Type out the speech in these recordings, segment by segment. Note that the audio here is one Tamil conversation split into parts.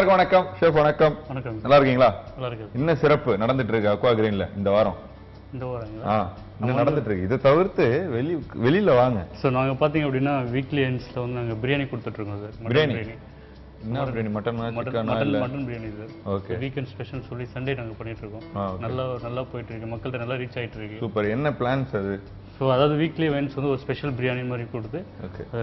எல்லாருக்கும் வணக்கம். ஷெஃப் வணக்கம். வணக்கம். நல்லா இருக்கீங்களா? நல்லா இருக்கு. என்ன சிறப்பு நடந்துட்டு இருக்கு அக்வா கிரீன்ல இந்த வாரம்? இன்னும் நடந்துட்டு இருக்கு. இதை தவிர்த்து வெளியில வாங்க. ஸோ நாங்கள் பார்த்தீங்க அப்படின்னா வீக்லி எண்ட்ஸில் வந்து நாங்கள் பிரியாணி கொடுத்துட்ருக்கோம் சார். பிரியாணி என்ன பிரியாணி? மட்டனா சிக்கனா இல்ல? Mutton biryani sir. Okay. Weekend special சொல்லி சண்டே நாங்கள் பண்ணிட்டு இருக்கோம். நல்லா போயிட்டு இருக்கு, மக்கள்கிட்ட நல்லா ரீச் ஆகிட்டு இருக்கு. சூப்பர். என்ன பிளான்ஸ் அது? ஸோ அதாவது வீக்லி வென்ஸ் வந்து ஒரு ஸ்பெஷல் பிரியாணி மாதிரி கொடுத்து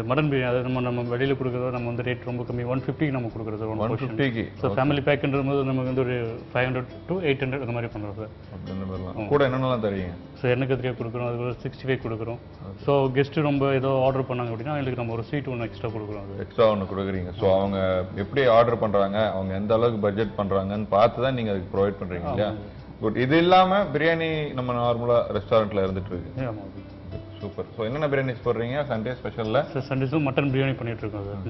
மட்டன் பிரியாணி, அதாவது நம்ம வெளியில் கொடுக்குறதோ நம்ம வந்து ரேட் ரொம்ப கம்மி, 150 நம்ம கொடுக்குறது. 150. ஸோ ஃபேமிலி பேக்குன்ற போது நமக்கு வந்து ஒரு 500 to 800 அந்த மாதிரி பண்ணுறோம் சார். கூட என்னென்னலாம் தருவீங்க? ஸோ எண்ணெய் கத்திரிக்காய் கொடுக்குறோம், அதுக்கு 65 கொடுக்குறோம். ஸோ கெஸ்ட்டு ரொம்ப ஏதோ ஆர்டர் பண்ணாங்க அப்படின்னா அவங்களுக்கு நம்ம ஒரு ஸ்வீட் ஒன்று எக்ஸ்ட்ரா கொடுக்குறோம். அது எக்ஸ்ட்ரா ஒன்று கொடுக்குறீங்க. ஸோ அவங்க எப்படி ஆர்டர் பண்ணுறாங்க, அவங்க எந்த அளவுக்கு பட்ஜெட் பண்ணுறாங்கன்னு பார்த்து தான் நீங்கள் அதுக்கு ப்ரொவைட் பண்ணுறீங்க இல்லையா? குட். இது இல்லாமல் பிரியாணி நம்ம நார்மலாக ரெஸ்டாரண்ட்டில் இருந்துட்டு இருக்கு. சூப்பர். ஸோ என்னென்ன பிரியாணிஸ் போடுறீங்க சண்டே ஸ்பெஷலில்? சார் சண்டேஸும் மட்டன் பிரியாணி பண்ணிட்டு இருக்கோம் சார்.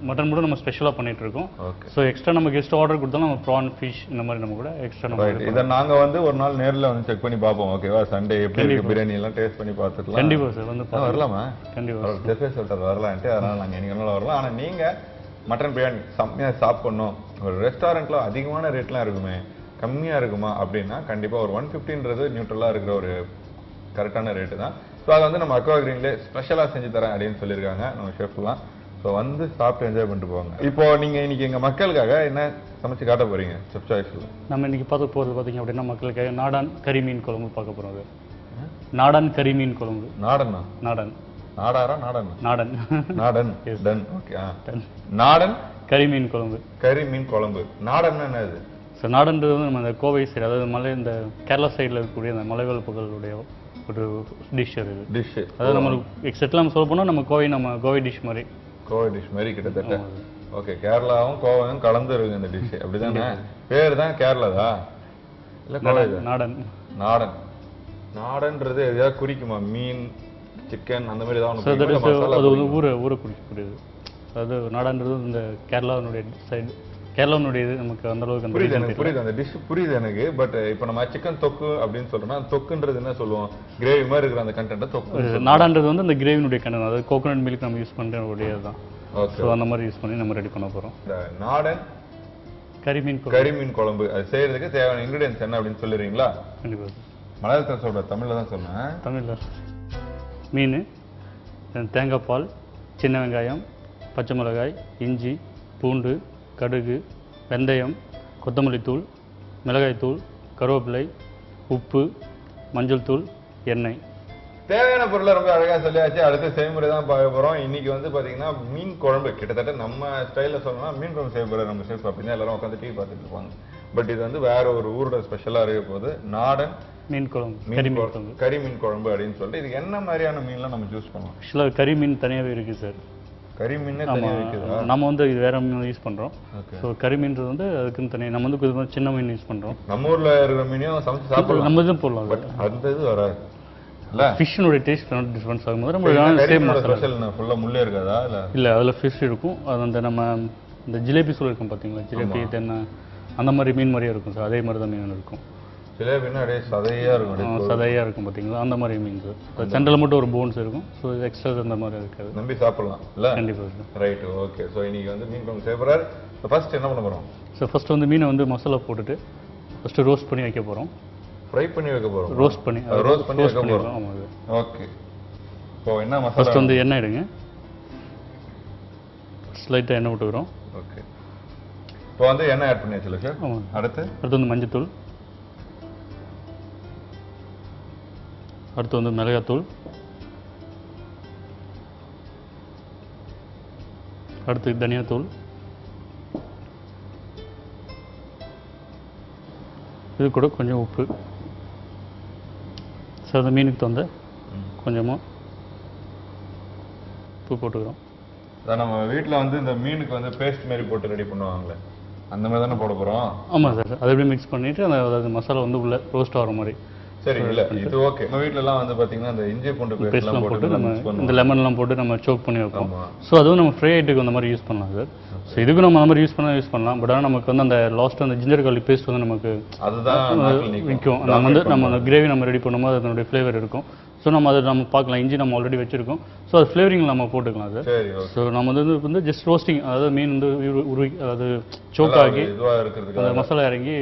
மட்டன் கூட நம்ம ஸ்பெஷலாக பண்ணிட்டு இருக்கோம். ஓகே. ஸோ எக்ஸ்ட்ரா நம்ம கெஸ்ட் ஆர்டர் கொடுத்தாலும் நம்ம ப்ரான் ஃபிஷ் இந்த மாதிரி நம்ம கூட எக்ஸ்ட்ரா நம்ம இதை நாங்கள் வந்து ஒரு நாள் நேரில் வந்து செக் பண்ணி பார்ப்போம். ஓகேவா? சண்டே எப்படி இருக்கு பிரியாணி எல்லாம் டேஸ்ட் பண்ணி பார்த்துக்கலாம். கண்டிப்பாக சார். வந்து வரலாமா? கண்டிப்பாக ஜெஃபே சொல்லிட்டு வரலான்ட்டு, அதனால் நாங்கள் என்னைக்கு வரலாம். ஆனால் நீங்கள் மட்டன் பிரியாணி செம்மையாக சாப்பிட்ணும், ஒரு ரெஸ்டாரண்ட்டில் அதிகமான ரேட்லாம் இருக்குமே, கம்மியாக இருக்குமா அப்படின்னா கண்டிப்பாக ஒரு 150ன்றது நியூட்ரலாக இருக்கிற ஒரு கரெக்டான ரேட்டு தான். ஸோ அதை வந்து நம்ம அக்வா கிரீன்லேயே ஸ்பெஷலாக செஞ்சு தரேன் அப்படின்னு சொல்லியிருக்காங்க நம்ம ஷெஃப்லாம். ஸோ வந்து சாப்பிட்டு என்ஜாய் பண்ணிட்டு போவாங்க. இப்போ நீங்கள் இன்னைக்கு எங்கள் மக்களுக்காக என்ன சமைச்சு காட்ட போறீங்க செஃப் சாய்ஸில்? நம்ம இன்னைக்கு பார்க்க போகிறது பார்த்தீங்க அப்படின்னா மக்களுக்காக நாடான் கறி மீன் குழம்பு பார்க்க போகிறோம். அது நாடான் கறி மீன் குழம்பு. நாடனா? நாடன். நாடாரா? நாடன். நாடன். நாடன். டன். ஓகே. நாடன் கறி மீன் குழம்பு. கறி மீன் குழம்பு. நாடன் என்னது? ஸோ நாடன்றது வந்து நம்ம இந்த கோவை சைடு, அதாவது இந்த கேரளா சைடில் இருக்கக்கூடிய அந்த மலைவளப்புகளுடைய ஒரு டிஷ். அது டிஷ். அதாவது நம்மளுக்கு எக்ஸாக்ட்லாம் நம்ம சொல்ல போனால் நம்ம கோவை டிஷ் மாதிரி. கோவை டிஷ் மாதிரி கிட்டத்தட்ட. ஓகே. கேரளாவும் கோவையும் கலந்து இருக்கு இந்த டிஷ், அப்படிதானே? பேர் தான் கேரளாதா இல்லை கோவை? நாடன். நாடன். நாடன்றது எதாவது குறிக்குமா? மீன், சிக்கன் அந்த மாதிரி ஏதாவது? அது வந்து ஊரை குறிக்கக்கூடியது. அதாவது நாடான்றது இந்த கேரளாவுடைய சைடு, கேரளாவுடைய இது நமக்கு அந்த அளவுக்கு புரியுது. எனக்கு புரியுது, அந்த டிஷ் புரியுது எனக்கு. பட் இப்போ நம்ம சிக்கன் தொக்கு அப்படின்னு சொல்றோம்னா தொக்குன்றது என்ன சொல்லுவோம்? கிரேவி மாதிரி இருக்கிற அந்த கண்டென்ட்டை தொக்கு. நாடான்றது வந்து அந்த கிரேவினுடைய கண்டென்ட், அதாவது கோகோனட் மில்க் நம்ம யூஸ் பண்ணுறதுடைய தான். ஸோ அந்த மாதிரி யூஸ் பண்ணி நம்ம ரெடி பண்ண போகிறோம். இந்த நாடன் கரிமீன் குழம்பு அது செய்யறதுக்கு தேவையான இன்கிரீடியன்ஸ் என்ன அப்படின்னு சொல்லிடுறீங்களா? கண்டிப்பாக. மலையாளத்தில் சொல்ற, தமிழில் தான் சொன்னேன். தமிழில். மீன், தேங்காய் பால், சின்ன வெங்காயம், பச்சை மிளகாய், இஞ்சி, பூண்டு, கடுகு, வெந்தயம், கொத்தமல்லி தூள், மிளகாய் தூள், கருவேப்பிலை, உப்பு, மஞ்சள் தூள், எண்ணெய். தேவையான பொருளை ரொம்ப அழகாக சொல்லியாச்சு. அடுத்த செய்முறை தான் பார்க்க போகிறோம். இன்னைக்கு வந்து பார்த்தீங்கன்னா மீன் குழம்பு. கிட்டத்தட்ட நம்ம ஸ்டைலில் சொல்லணும்னா மீன் குழம்பு செய்ய போகிற நம்ம ஷெஃப் அப்படின்னா எல்லாரும் உட்காந்து டிவி பார்த்துட்டு இருப்பாங்க. பட் இது வந்து வேற ஒரு ஊரோட ஸ்பெஷலாக இருக்க போது நாடன் மீன் குழம்பு, கறி மீன் குழம்பு அப்படின்னு சொல்லிட்டு இதுக்கு என்ன மாதிரியான மீன்லாம் நம்ம சூஸ் பண்ணுவோம்? ஆக்சுவலாக கறி மீன் தனியாகவே இருக்குது சார். கறி மீன் தனியாக இருக்குதா? நம்ம வந்து இது வேற மீன் யூஸ் பண்ணுறோம். ஸோ கறி மீன்றது வந்து அதுக்குன்னு தனியாக நம்ம வந்து சின்ன மீன் யூஸ் பண்ணுறோம். நம்ம ஊரில் இருக்கிற மீனையும் சமைச்சு சாப்பிடலாம், நம்ம இதுவும் போடலாம். பட் அந்த இது வராது. ஃபிஷ்னுடைய டேஸ்ட் டிஃபரன்ஸ் ஆகும்போது நம்ம சேம் ஸ்பெஷல் ஃபுல்லாக முள்ளே இருக்காதா? இல்லை அதில் ஃபிஷ் இருக்கும். அது அந்த நம்ம இந்த ஜிலேபி சொல்லியிருக்கோம் பார்த்தீங்களா, ஜிலேபி தென்னை அந்த மாதிரி மீன் மாதிரியே இருக்கும் சார். அதே மாதிரி தான் மீன் இருக்கும். ஜிலேபின்னா அப்படியே சதையாக இருக்கும். சதையாக இருக்கும் பார்த்தீங்களா, அந்த மாதிரி மீன் சார். சென்டரில் மட்டும் ஒரு போன்ஸ் இருக்கும். ஸோ எக்ஸ்ட்ரா அந்த மாதிரி இருக்காது. நம்பி சாப்பிடலாம் இல்லை? கண்டிப்பாக சார். ரைட்டு. ஓகே. ஸோ இன்னைக்கு வந்து மீன் குழம்பு செய்யப்படுறாரு. ஃபர்ஸ்ட் என்ன பண்ண போகிறோம்? ஸோ ஃபர்ஸ்ட் வந்து மீனை வந்து மசாலா போட்டுட்டு ஃபர்ஸ்ட் ரோஸ்ட் பண்ணி வைக்க போகிறோம். ஃப்ரை பண்ணி வைக்க போகிறோம். ரோஸ்ட் பண்ணி வைக்க போகிறோம். ஆமாம். ஓகே. இப்போ என்ன மசாலா? ஃபர்ஸ்ட் வந்து எண்ணெய் எடுங்க. ஸ்லைட்டாக எண்ணெய் விட்டுக்கிறோம். ஓகே. இப்போ வந்து எண்ணெய் ஆட் பண்ணி வச்சுல சார். ஆமாம். அடுத்து வந்து மஞ்சத்தூள், அடுத்து வந்து மிளகாத்தூள், அடுத்து தனியாத்தூள், இது கூட கொஞ்சம் உப்பு. ஸோ அந்த மீனுக்கு தகுந்த கொஞ்சமாக உப்பு போட்டுக்கிறோம். சார் நம்ம வீட்டில் வந்து இந்த மீனுக்கு வந்து பேஸ்ட் மாதிரி போட்டு ரெடி பண்ணுவாங்களே, அந்த மாதிரி தானே போட போகிறோம்? ஆமாம் சார். அதை எப்படி மிக்ஸ் பண்ணிவிட்டு அதாவது மசாலா வந்து உள்ள ரோஸ்ட் ஆகிற மாதிரி. சரி. இல்லை இது ஓகே. நம்ம வீட்டிலலாம் வந்து பார்த்தீங்கன்னா அந்த இஞ்சி பூண்டு பேஸ்ட்லாம் போட்டு நம்ம இந்த லெமன்லாம் போட்டு நம்ம சோக் பண்ணி வைப்போம். ஸோ அதுவும் நம்ம ஃப்ரை ஐட்டுக்கு அந்த மாதிரி யூஸ் பண்ணலாம் சார். ஸோ இதுக்கு நம்ம அந்த மாதிரி யூஸ் பண்ணலாம். பட் ஆனால் நமக்கு வந்து அந்த லாஸ்ட் அந்த ஜிஞ்சர் கார்லிக் பேஸ்ட் வந்து நமக்கு அதுதான் விற்கும். நம்ம அந்த கிரேவி நம்ம ரெடி பண்ணும்போது அதனுடைய ஃப்ளேவர் இருக்கும். ஸோ நம்ம அதை நம்ம பார்க்கலாம். இஞ்சி நம்ம ஆல்ரெடி வச்சிருக்கோம். ஸோ அது ஃப்ளேவரிங் நம்ம போட்டுக்கலாம் சார். சரி, ஓகே. ஸோ நம்ம வந்து ஜஸ்ட் ரோஸ்டிங், அதாவது மீன் வந்து உருவி அதாவது சோக் ஆகி இதுவா இருக்கிறதுக்கு அந்த மசாலா இறங்கி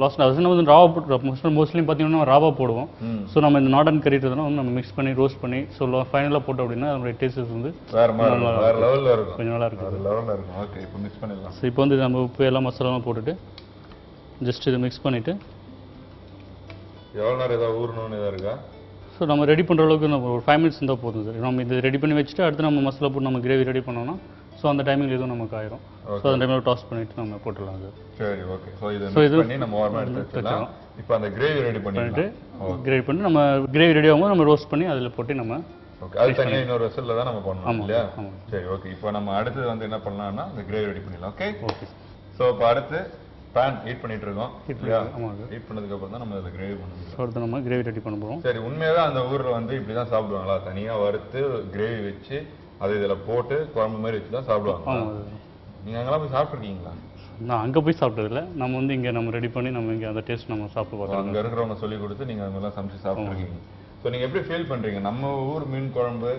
லாஸ்ட் அது வந்து ராவா போட்டு மோஸ்ட்லி பார்த்தீங்கன்னா ராவா போடுவோம். ஸோ நம்ம இந்த நாடன் கறிட்டதுனா வந்து நம்ம மிக்ஸ் பண்ணி ரோஸ்ட் பண்ணி ஸோ ஃபைனலாக போட்டோம் அப்படின்னா அதோட டேஸ்ட் வந்து வேற மாதிரி வேற லெவல்ல இருக்கும். கொஞ்சம் நல்லா இருக்கும். வேற லெவல்ல இருக்கும். ஓகே, இப்போ மிக்ஸ் பண்ணிடலாம். ஸோ இப்போ வந்து நம்ம உப்பு எல்லாம் மசாலாலாம் போட்டுட்டு ஜஸ்ட் இதை மிக்ஸ் பண்ணிவிட்டு எவ்வளோ நேரம் ஏதாவது ஊறணும்னு ஏதாவது இருக்கா? ஸோ நம்ம ரெடி பண்ணுற அளவுக்கு நம்ம ஒரு 5 மினிட்ஸ் இருந்தால் போதும் சார். நம்ம இது ரெடி பண்ணி வச்சுட்டு அடுத்து நம்ம மசாலா போட்டு நம்ம கிரேவி ரெடி பண்ணோம்னா ஸோ அந்த டைமில் இதுவும் நமக்கு ஆயிரும். ஸோ அந்த டைமில் டாஸ் பண்ணிவிட்டு நம்ம போட்டுடலாம் சார். சரி, ஓகே. ஸோ இது மிக்ஸ் பண்ணி நம்ம ஓரமாக எடுத்து வச்சிடலாம். இப்போ அந்த கிரேவி ரெடி பண்ணிட்டு கிரேவி பண்ணி நம்ம கிரேவி ரெடி ஆகும்போது நம்ம ரோஸ்ட் பண்ணி அதில் போட்டு நம்ம ஓகே, அது தனியாக இன்னொரு வெசல்ல தான் நம்ம பண்ணணும் இல்லையா? சரி, ஓகே. இப்போ நம்ம அடுத்து வந்து என்ன பண்ணலாம்னா இந்த கிரேவி ரெடி பண்ணிடலாம். Okay, okay. ஸோ இப்போ அடுத்து பேன் ஹீட் பண்ணிட்டு இருக்கோம். ஆமாங்க. ஹீட் பண்ணதுக்கு அப்புறம் தான் நம்ம அதில் கிரேவி பண்ணணும். ஸோ அடுத்து நம்ம கிரேவி ரெடி பண்ண போகிறோம். சரி, உண்மையாகவே அந்த ஊரில் வந்து இப்படி தான் சாப்பிடுவாங்களா? தனியாக வறுத்து கிரேவி வச்சு அதை இதில் போட்டு குழம்பு மாதிரி வச்சு தான் சாப்பிடுவாங்க. நீங்கள் அங்கெல்லாம் போய் சாப்பிட்ருக்கீங்களா? நான் அங்கே போய் சாப்பிட்டதில்ல. நம்ம வந்து இங்கே நம்ம ரெடி பண்ணி நம்ம இங்கே அந்த டேஸ்ட் நம்ம சாப்பிட்டு பார்க்கலாம். அங்கே இருக்கிறவங்க சொல்லி கொடுத்து நீங்கள் அதெல்லாம் சமைச்சு சாப்பிட்ருக்கீங்க. ஸோ நீங்கள் எப்படி ஃபீல் பண்ணுறீங்க? நம்ம ஊர் மீன் குழம்பு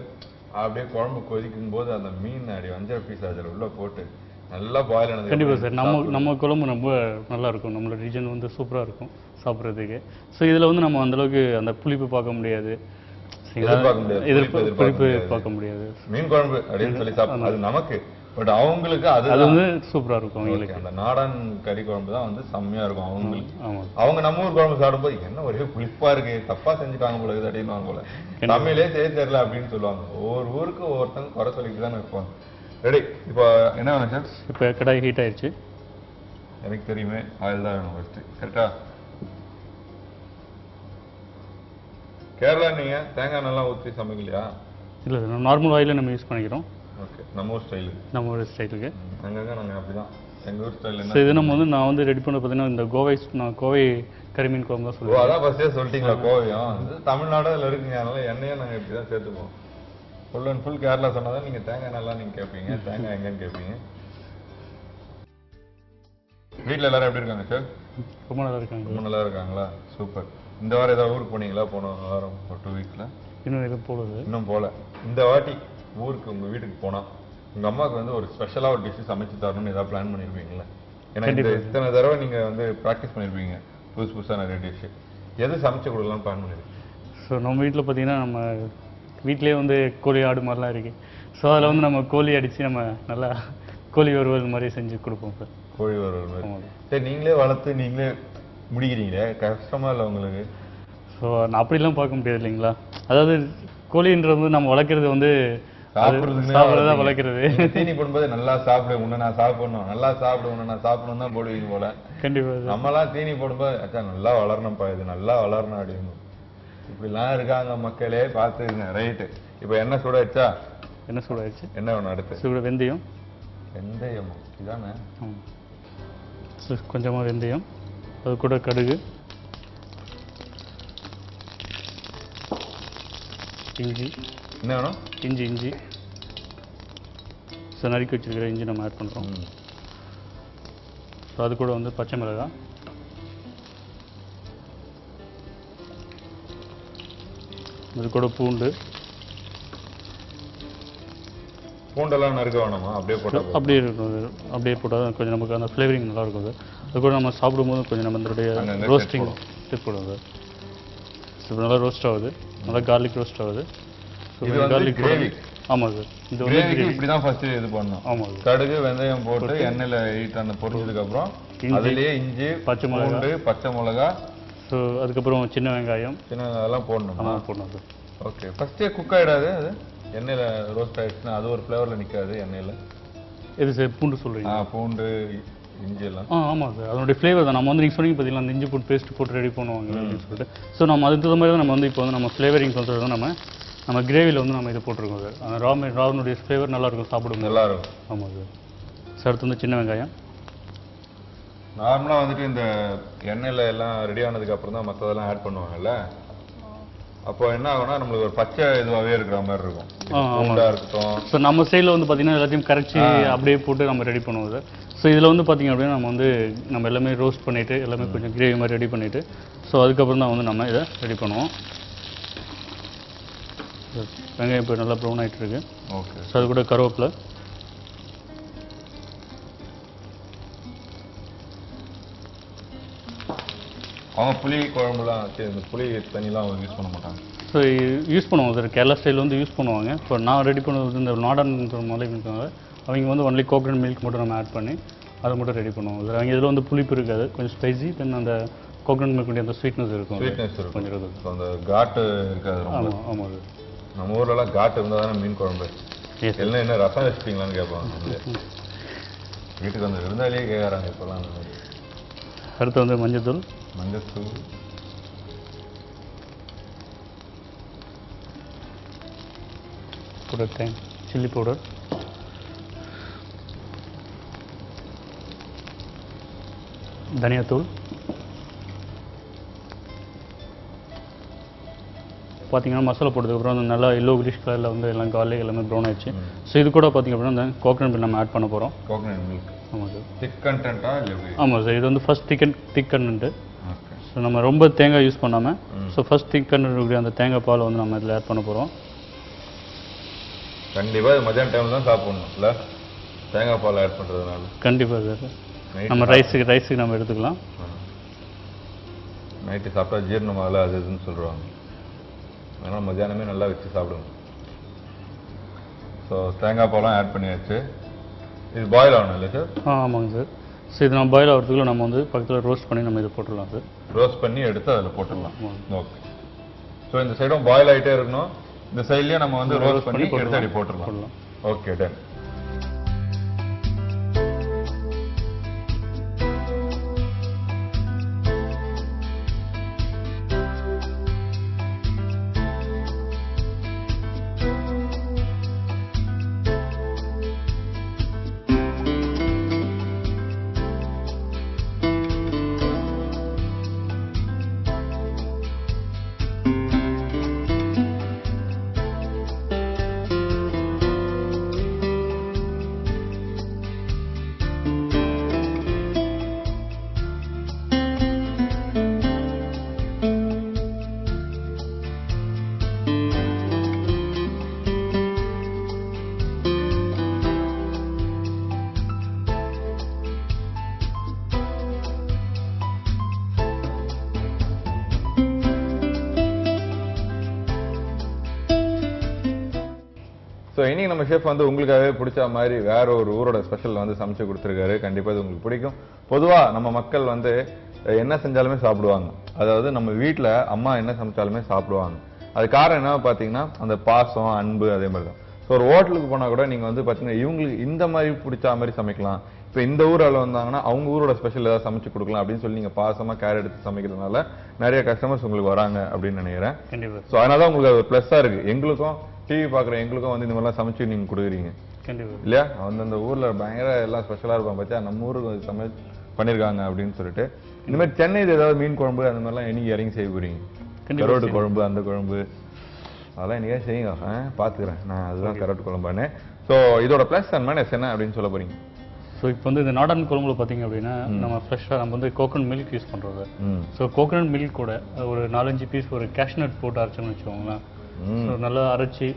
அப்படியே குழம்பு கொதிக்கும் போது அந்த மீன் அடி வஞ்சர பீஸ் அதில் உள்ளே போட்டு நல்லா பாயில் ஆனது. கண்டிப்பாக சார். நம்ம குழம்பு ரொம்ப நல்லா இருக்கும். நம்மளோட ரீஜன் வந்து சூப்பராக இருக்கும் சாப்பிட்றதுக்கு. ஸோ இதில் வந்து நம்ம அந்தளவுக்கு அந்த புளிப்பு பார்க்க முடியாது, புளிப்பு பார்க்க முடியாது. மீன் குழம்பு அப்படின்னு சொல்லி சாப்பிடும் அது நமக்கு, பட் அவங்களுக்கு அது வந்து சூப்பராக இருக்கும். அவங்களுக்கு அந்த நாடன் கறி குழம்பு தான் வந்து செம்மையா இருக்கும் அவங்களுக்கு. அவங்க நம்ம ஊர் குழம்பு சாப்பிடும்போது என்ன ஒரே புளிப்பா இருக்கு, தப்பா செஞ்சுட்டாங்க போல இது அப்படின்னு போல, தமிழே செய்ய தெரியல அப்படின்னு சொல்லுவாங்க. ஒவ்வொரு ஊருக்கு ஒவ்வொருத்தங்க குறை சொல்லிட்டு தான் இருப்பாங்க. ரெடி. இப்போ என்ன வேணும் சார்? இப்போ கடாய் ஹீட் ஆயிடுச்சு. எனக்கு தெரியுமே, ஆயில் தான் வேணும் ஃபர்ஸ்ட். கரெக்டா? கேரளா நீங்க தேங்காய் நல்லா ஊற்றி சமைக்கலையா? இல்லை சார், நார்மல் ஆயில நம்ம யூஸ் பண்ணிக்கிறோம். ஓகே, நம்ம ஊர் ஸ்டைலு. நம்ம ஊர் ஸ்டைலுக்கு அங்கங்க நாங்கள் அப்படிதான் எங்கள் ஊர் ஸ்டைல். ஸோ இது நம்ம வந்து நான் வந்து ரெடி பண்ண பார்த்தீங்கன்னா இந்த கோவை கரிமீன் குழம்பு தான் சொல்லுவோம். அதான் ஃபர்ஸ்டே சொல்லிட்டீங்களா கோவையும்? தமிழ்நாடு அதில் இருக்குங்க, அதனால எண்ணெயை நாங்கள் இப்படி தான் சேர்த்துப்போம். ஃபுல் அண்ட் ஃபுல் கேரளா சொன்னதான் நீங்கள் தேங்காய் நல்லா நீங்கள் கேட்பீங்க, தேங்காய் எங்கன்னு கேட்பீங்க. வீட்டில் எல்லாரும் எப்படி இருக்காங்க சார்? ரொம்ப நல்லா இருக்காங்க. ரொம்ப நல்லா இருக்காங்களா? சூப்பர். இந்த வாரம் ஏதாவது ஊருக்கு போனீங்களா? போன வாரம் ஒரு 2 வீக்ஸில் இன்னும் எதுவும் போகல. இன்னும் போகல. இந்த வாட்டி ஊருக்கு உங்கள் வீட்டுக்கு போனால் உங்கள் அம்மாவுக்கு வந்து ஒரு ஸ்பெஷலாக ஒரு டிஷ்ஷு சமைச்சு தரணும்னு ஏதாவது பிளான் பண்ணியிருப்பீங்களா? ஏன்னா இத்தனை தடவை நீங்கள் வந்து ப்ராக்டிஸ் பண்ணியிருப்பீங்க புதுசாக நிறைய டிஷ்ஷு. எது சமைச்சு கொடுக்கலாம்னு பிளான் பண்ணியிருக்கீங்க? ஸோ நம்ம வீட்டில் பார்த்தீங்கன்னா நம்ம வீட்டிலே வந்து கோழி ஆடு மாதிரிலாம் இருக்குது. ஸோ அதில் வந்து நம்ம கோழி அடித்து நம்ம நல்லா கோழி வறுவல் மாதிரி செஞ்சு கொடுப்போம் சார். கோழி வறுவல் மாதிரி. சரி, நீங்களே வளர்த்து நீங்களே முடிக்கிறீங்களே, கஷ்டமா இல்லை உங்களுக்கு? ஸோ நான் அப்படிலாம் பார்க்க முடியாது இல்லைங்களா. அதாவது கோழின்றது நம்ம வளர்க்குறது வந்து சாப்பிட்றதா வளர்க்குறது. தீனி போடும்போது நல்லா சாப்பிடு உன்னை நான் சாப்பிடணும், நல்லா சாப்பிடு உன்னை நான் சாப்பிடணும் தான் போடுவீங்க போல. கண்டிப்பாக நம்மலாம் தீனி போடும்போது அச்சா நல்லா வளரணும்ப்பா, இது நல்லா வளரணும் அப்படின்னு இப்படிலாம் இருக்காங்க மக்களே, பார்த்துருங்க. ரைட்டு. இப்போ என்ன சூடாயிடுச்சா? என்ன சூடாயிடுச்சு? என்ன வேணும் அடுத்து? சூட வெந்தயம். வெந்தயம் இதானே? கொஞ்சமாக வெந்தயம், அது கூட கடுகு, இஞ்சி. என்ன வேணும்? இஞ்சி ஸோ நறுக்கி வச்சிருக்கிற இஞ்சி நம்ம ஆட் பண்ணுறோம். ஸோ அது கூட வந்து பச்சை மிளகாய், அது கூட பூண்டெல்லாம் நறுக்க வேணாமா? அப்படியே போட்டால் அப்படியே இருக்கும். அப்படியே போட்டால் கொஞ்சம் நமக்கு அந்த ஃப்ளேவரிங் நல்லா இருக்கும் சார். அது கூட நம்ம சாப்பிடும்போது கொஞ்சம் நம்ம இந்த ரோஸ்டிங் ஸ்டெப் போடுவோம் சார். இப்போ நல்லா ரோஸ்ட் ஆகுது, நல்லா கார்லிக் ரோஸ்ட் ஆகுது. Garlic gravy. ஆமாம் சார், இது வந்து இப்படி தான் ஃபர்ஸ்ட் இது பண்ணணும். ஆமாம், கடுகு வெந்தயம் போட்டு எண்ணெயில் ஹீட் அந்த பொரிச்சதுக்கப்புறம் அதுலேயே இஞ்சி, பச்சை மிளகா, ஸோ அதுக்கப்புறம் சின்ன வெங்காயம் அதெல்லாம் போடணும். போடணும் சார். ஓகே, ஃபர்ஸ்டே குக் ஆகிடாது அது எண்ணெயில் ரோஸ்ட் ஆகிடுச்சுன்னா அது ஒரு ஃப்ளேவரில் நிற்காது எண்ணெயில். எது சார்? பூண்டு சொல்கிறீங்க? பூண்டு இஞ்சி எல்லாம். ஆமாம் சார், அதனுடைய ஃப்ளேவர் தான். நம்ம வந்து நீங்கள் சொன்னீங்க பார்த்தீங்களா, அந்த இஞ்சி பூண்டு பேஸ்ட் போட்டு ரெடி பண்ணுவாங்க அப்படின்னு சொல்லிட்டு. ஸோ நம்ம அதுக்கு தகுந்த மாதிரி தான் நம்ம வந்து இப்போ வந்து நம்ம ஃப்ளேவரிங் சொல்கிறது தான் நம்ம கிரேவியில் வந்து நம்ம இதை போட்டிருக்கோம் சார். அந்த ராவனுடைய ஃப்ளேவர் நல்லாயிருக்கும், சாப்பிடுவோம் நல்லாயிருக்கும். ஆமாம் சார். சார் அடுத்து வந்து சின்ன வெங்காயம். நார்மலாக வந்துட்டு இந்த எண்ணெயில் எல்லாம் ரெடி ஆனதுக்கு அப்புறம் தான் மற்றதெல்லாம் ஆட் பண்ணுவாங்கல்ல. அப்போ என்ன ஆகும்னா நம்மளுக்கு ஒரு பச்சை இதுவாகவே இருக்கிற மாதிரி இருக்கும். இருக்கட்டும். ஸோ நம்ம சைடில் வந்து பார்த்தீங்கன்னா எல்லாத்தையும் கரைச்சி அப்படியே போட்டு நம்ம ரெடி பண்ணுவோம் சார். ஸோ இதில் வந்து பார்த்திங்க அப்படின்னா நம்ம எல்லாமே ரோஸ்ட் பண்ணிவிட்டு எல்லாமே கொஞ்சம் கிரேவி மாதிரி ரெடி பண்ணிவிட்டு ஸோ அதுக்கப்புறம் தான் வந்து நம்ம இதை ரெடி பண்ணுவோம். வெங்காயம் இப்போ நல்லா ப்ரௌன் ஆகிட்டு இருக்கு. ஓகே. ஸோ அது கூட கருவேப்பிலை, அவங்க புளி குழம்புலாம் இந்த புளி தண்ணிலாம் அவங்க யூஸ் பண்ண மாட்டாங்க. ஸோ யூஸ் பண்ணுவாங்க சார். கேரளா ஸ்டைல் வந்து யூஸ் பண்ணுவாங்க. இப்போ நான் ரெடி பண்ணுறது இந்த நாடன்ன்ற மாதிரி இருக்காங்க. அவங்க வந்து ஒன்லி கோகனட் மில்க் மட்டும் நம்ம ஆட் பண்ணி அதை மட்டும் ரெடி பண்ணுவோம் சார். அவங்க இதில் வந்து புளிப்பு இருக்காது, கொஞ்சம் ஸ்பைசி, தென் அந்த கோகனட் மில்க் அந்த ஸ்வீட்னஸ் இருக்கும். ஸ்வீட்னஸ் இருக்கும் கொஞ்சம் இருக்கும். ஸோ அந்த காட்டு இருக்காது. ஆமாம் ஆமாம் சார். நம்ம ஊர்லலாம் காட்டு இருந்தால் தானே மீன் குழம்பு. எல்லாம் என்ன ரசம் வச்சுட்டீங்களான்னு கேட்பாங்க. வீட்டுக்கு வந்து விருந்தாளியே கேட்குறாங்க இப்போலாம். அடுத்து வந்து மஞ்சத்தூள், மஞ்சத்தூள், கூட சில்லி பவுடர், தனியாத்தூள், பார்த்தீங்கன்னா மசாலா போட்டதுக்கப்புறம் வந்து நல்லா எல்லோ கிரீஷ் கலரில் வந்து எல்லாம் கார்லிக் எல்லாமே ப்ரௌன் ஆயிடுச்சு. ஸோ இது கூட பார்த்தீங்க அப்படின்னா இந்த கோகனட் மில்க் நம்ம ஆட் பண்ண போகிறோம். Coconut milk. ஆமாம் சார். திக் கண்டென்ட்டா இல்லை? ஆமாம் சார். இது வந்து ஃபர்ஸ்ட் திக் கண்டென்ட்டு. ஓகே. ஸோ நம்ம ரொம்ப தேங்காய் யூஸ் பண்ணாமல் ஸோ ஃபர்ஸ்ட் திக் கண்டென்ட் அந்த தேங்காய் பால் வந்து நம்ம இதில் ஆட் பண்ண போகிறோம். கண்டிப்பாக இது மத்தியான டைமில் தான் சாப்பிடணும் இல்லை, தேங்காய் பால் ஆட் பண்ணுறதுனால. கண்டிப்பாக சார். நம்ம ரைஸுக்கு நம்ம எடுத்துக்கலாம். நைட்டு சாப்பிட்டா ஜீரணமாகல அது இதுன்னு சொல்லுவாங்க. அதனால் மத்தியானமே நல்லா வச்சு சாப்பிடுங்க. ஸோ தேங்காய் பாலாம் ஆட் பண்ணியாச்சு. இது பாயில் ஆகணும் இல்லை சார்? ஆமாங்க சார். ஸோ இது நம்ம பாயில் ஆகிறதுக்குள்ள நம்ம வந்து பக்கத்தில் ரோஸ்ட் பண்ணி நம்ம இதை போட்டுடலாம் சார். ரோஸ்ட் பண்ணி எடுத்து அதில் போட்டுடலாம். ஓகே. ஸோ இந்த சைடும் பாயில் ஆகிட்டே இருக்கணும், இந்த சைட்லேயே நம்ம வந்து ரோஸ்ட் பண்ணி எடுத்து அடி போட்டுடலாம். Okay done. ஸோ இன்னைக்கு நம்ம ஷெஃப் வந்து உங்களுக்காகவே பிடிச்ச மாதிரி வேற ஒரு ஊரோட ஸ்பெஷல் வந்து சமைச்சு கொடுத்துருக்காரு. கண்டிப்பாக இது உங்களுக்கு பிடிக்கும். பொதுவாக நம்ம மக்கள் வந்து என்ன செஞ்சாலுமே சாப்பிடுவாங்க. அதாவது நம்ம வீட்டில் அம்மா என்ன சமைச்சாலுமே சாப்பிடுவாங்க. அது காரணம் என்ன பார்த்தீங்கன்னா அந்த பாசம், அன்பு, அதே மாதிரி தான். ஸோ ஒரு ஹோட்டலுக்கு போனால் கூட நீங்கள் வந்து பார்த்தீங்கன்னா இவங்களுக்கு இந்த மாதிரி பிடிச்ச மாதிரி சமைக்கலாம். இப்போ இந்த ஊரில் வந்தாங்கன்னா அவங்க ஊரோட ஸ்பெஷல் ஏதாவது சமைச்சு கொடுக்கலாம் அப்படின்னு சொல்லி நீங்கள் பாசமாக கேர் எடுத்து சமைக்கிறதுனால நிறைய கஸ்டமர்ஸ் உங்களுக்கு வராங்க அப்படின்னு நினைக்கிறேன். கண்டிப்பாக. ஸோ அதனால தான் உங்களுக்கு அது ஒரு ப்ளஸ்ஸாக இருக்குது. எங்களுக்கும் டிவி பார்க்குற எங்களுக்கும் வந்து இந்த மாதிரிலாம் சமைச்சு நீங்கள் கொடுக்குறீங்க இல்லையா? அந்தந்த ஊரில் பயங்கர எல்லாம் ஸ்பெஷலாக இருப்பாங்க. பார்த்தா நம்ம ஊருக்கு சமைச்சு பண்ணியிருக்காங்க அப்படின்னு சொல்லிட்டு. இந்த மாதிரி சென்னையில் ஏதாவது மீன் குழம்பு அந்த மாதிரிலாம் என்னைக்கு இறங்கி செய்ய போறீங்க? கரோட்டு குழம்பு, அந்த குழம்பு அதெல்லாம் என்னைக்கா செய்யுங்க, பார்த்துக்கிறேன் நான். அதுதான் கரோட்டு குழம்பானே. ஸோ இதோட ப்ளஸ் அண்ட் மைனஸ் என்ன அப்படின்னு சொல்ல போறீங்க? ஸோ இப்போ வந்து இந்த நாடன் குழம்புல பார்த்தீங்க அப்படின்னா நம்ம ஃப்ரெஷ்ஷாக நம்ம வந்து கோகனட் மில்க் யூஸ் பண்ணுறது. ஸோ கோகனட் மில்க் கூட ஒரு 4-5 பீஸ் ஒரு கேஷ்நட் போட்டு அரைச்சோம்னு வச்சுக்கோங்களேன். ஸோ நல்லா அரைச்சி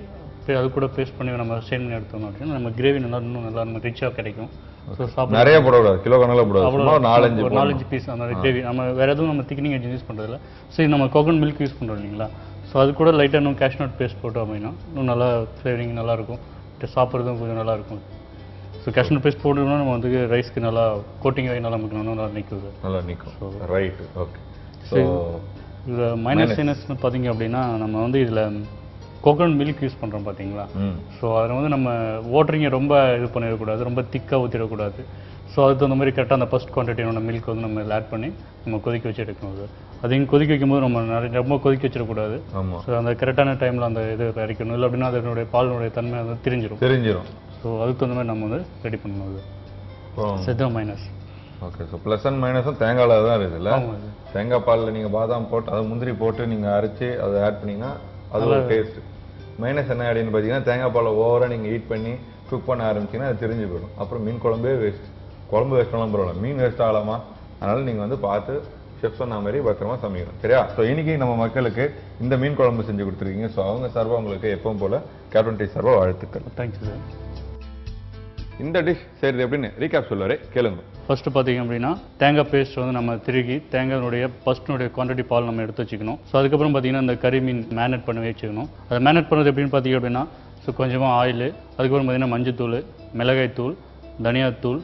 அது கூட பேஸ்ட் பண்ணி நம்ம ஸ்டெயின் பண்ணி எடுத்தோம் அப்படின்னா நம்ம கிரேவி நல்லா இன்னும் நல்லா நம்ம ரிச்சாக கிடைக்கும். ஸோ சாப்பிட நிறைய போடக்கூடாது, கிலோ கணக்கில் போடாது, ஒரு 4-5 பீஸ் அந்த கிரேவி. நம்ம வேற எதுவும் நம்ம திக்னிங் ஏஜென்ட் யூஸ் பண்ணுறதில்ல. சரி நம்ம கோகனட் மில்க் யூஸ் பண்ணுறோம் இல்லைங்களா? ஸோ அது கூட லைட்டாக இன்னும் கேஷ்நட் பேஸ்ட் போட்டோம் அப்படின்னா இன்னும் நல்லா ஃப்ளேவரிங் நல்லாயிருக்கும், சாப்பிட்றதும் கொஞ்சம் நல்லாயிருக்கும். ஸோ கேஷ்நட் பேஸ்ட் போட்டோம்னா நம்ம வந்து ரைஸ்க்கு நல்லா கோட்டிங் ஆகி நல்லா நமக்கு நல்லா நிற்குது, நல்லா நிற்கும். ரைட். ஓகே. ஸோ இதில் மைனஸ்னு பார்த்தீங்க அப்படின்னா நம்ம வந்து இதில் கோகனட் மில்க் யூஸ் பண்ணுறோம் பார்த்தீங்களா? ஸோ அதில் வந்து நம்ம வாட்டரிங்கை ரொம்ப இது பண்ணிடக்கூடாது, ரொம்ப திக்காக ஊற்றிடக்கூடாது. ஸோ அதுக்கு தகுந்த மாதிரி கரெக்டாக அந்த ஃபஸ்ட் குவான்டிட்டியான மில்க் வந்து நம்ம இதில் ஆட் பண்ணி நம்ம கொதிக்க வச்சு எடுக்கணும். அது அதையும் கொதிக்க வைக்கும்போது நம்ம நிறைய ரொம்ப கொதிக்க வச்சிடக்கூடாது. ஸோ அந்த கரெக்டான டைமில் அந்த இது இறக்கணும். இல்லை அப்படின்னா அதனுடைய பாலினுடைய தன்மை வந்து தெரிஞ்சிடும். ஸோ அதுக்கு தகுந்த மாதிரி நம்ம வந்து ரெடி பண்ணணும். அது செத்தம் minus. Okay. So plus and மைனஸும் தேங்காயில் தான் இருக்குதுல்ல? தேங்காய் பாலில் நீங்கள் பாதாம் போட்டு அதை முந்திரி போட்டு நீங்கள் அரைச்சி அதை ஆட் பண்ணிங்கன்னா அது ஒரு டேஸ்ட். மைனஸ் என்ன அப்படின்னு பார்த்தீங்கன்னா தேங்காய் பாலை ஓவராக நீங்கள் ஹீட் பண்ணி குக் பண்ண ஆரம்பிச்சிங்கன்னா அது தெரிஞ்சு போயிடும். அப்புறம் மீன் குழம்பே வேஸ்ட். குழம்பு வேஸ்ட் பண்ணலாம் பரவாயில்ல, மீன் வேஸ்ட் ஆகலாமா? அதனால் நீங்கள் வந்து பார்த்து செஃப் சொன்ன மாதிரி பத்திரமா சமைக்கணும். சரியா? ஸோ இன்னைக்கு நம்ம மக்களுக்கு இந்த மீன் குழம்பு செஞ்சு கொடுத்துருக்கீங்க. ஸோ அவங்க சார்பாக உங்களுக்கு எப்பவும் போல கேப்டன் டீ சார்பாக வாழ்த்துக்கள். Thank you sir. இந்த டிஷ் செய்கிறது எப்படின்னு ரீகேப் சொல்லுவாரு, கேளுங்க. ஃபர்ஸ்ட் பார்த்தீங்க அப்படின்னா தேங்காய் பேஸ்ட் வந்து நம்ம திருகி தேங்காயினுடைய ஃபர்ஸ்ட்னுடைய குவான்டிட்டி பால் நம்ம எடுத்து வச்சுக்கணும். ஸோ அதுக்கப்புறம் பார்த்தீங்கன்னா இந்த கறி மீன் மேரினேட் பண்ணி வச்சுக்கணும். அதை மேரினேட் பண்ணுறது எப்படின்னு பார்த்தீங்க அப்படின்னா ஸோ கொஞ்சமாக ஆயில், அதுக்கப்புறம் பார்த்தீங்கன்னா மஞ்சத்தூள், மிளகாய்த்தூள், தனியாத்தூள்,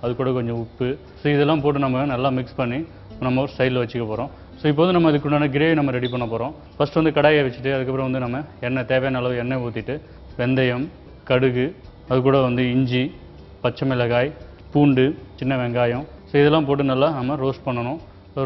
அது கூட கொஞ்சம் உப்பு, ஸோ இதெல்லாம் போட்டு நம்ம நல்லா மிக்ஸ் பண்ணி நம்ம ஒரு சைடில் வச்சுக்க போகிறோம். ஸோ இப்போ வந்து நம்ம அதுக்குண்டான கிரேவி நம்ம ரெடி பண்ண போகிறோம். ஃபர்ஸ்ட் வந்து கடாயை வச்சுட்டு அதுக்கப்புறம் வந்து நம்ம எண்ணெய் தேவையான அளவு எண்ணெய் ஊற்றிட்டு வெந்தயம், கடுகு, அது கூட வந்து இஞ்சி, பச்சை மிளகாய், பூண்டு, சின்ன வெங்காயம், ஸோ இதெல்லாம் போட்டு நல்லா நம்ம ரோஸ்ட் பண்ணணும்.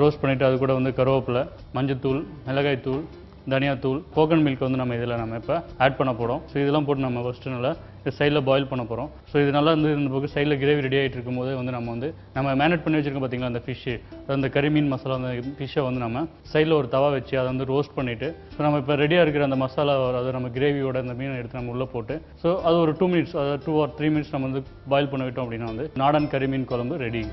ரோஸ்ட் பண்ணிவிட்டு அது கூட வந்து கருவேப்பிலை, மஞ்சத்தூள், மிளகாய்த்தூள், தனியாத்தூள், கோகன் மில்க் வந்து நம்ம இதில் நம்ம இப்போ ஆட் பண்ண போகிறோம். ஸோ இதெல்லாம் போட்டு நம்ம ஃபஸ்ட்டு நல்லா சைடில் பாயில் பண்ண போகிறோம். ஸோ இது நல்லா வந்து இந்த பக்கம் சைடில் கிரேவி ரெடி ஆகிட்டு இருக்கும்போது வந்து நம்ம மேரினேட் பண்ணி வச்சிருக்கோம் பார்த்தீங்களா அந்த ஃபிஷ்ஷு, அந்த கறிமீன் மசாலா, அந்த ஃபிஷ்ஷை வந்து நம்ம சைடில் ஒரு தவா வச்சு அதை வந்து ரோஸ்ட் பண்ணிவிட்டு ஸோ நம்ம இப்போ ரெடியாக இருக்கிற அந்த மசாலா அதை நம்ம கிரேவியோட அந்த மீனை எடுத்து நம்ம உள்ளே போட்டு ஸோ அது ஒரு 2 minutes, அதாவது 2 or 3 minutes நம்ம வந்து பாயில் பண்ண விட்டோம் அப்படின்னா வந்து நாடன் கறிமீன் குழம்பு ரெடி.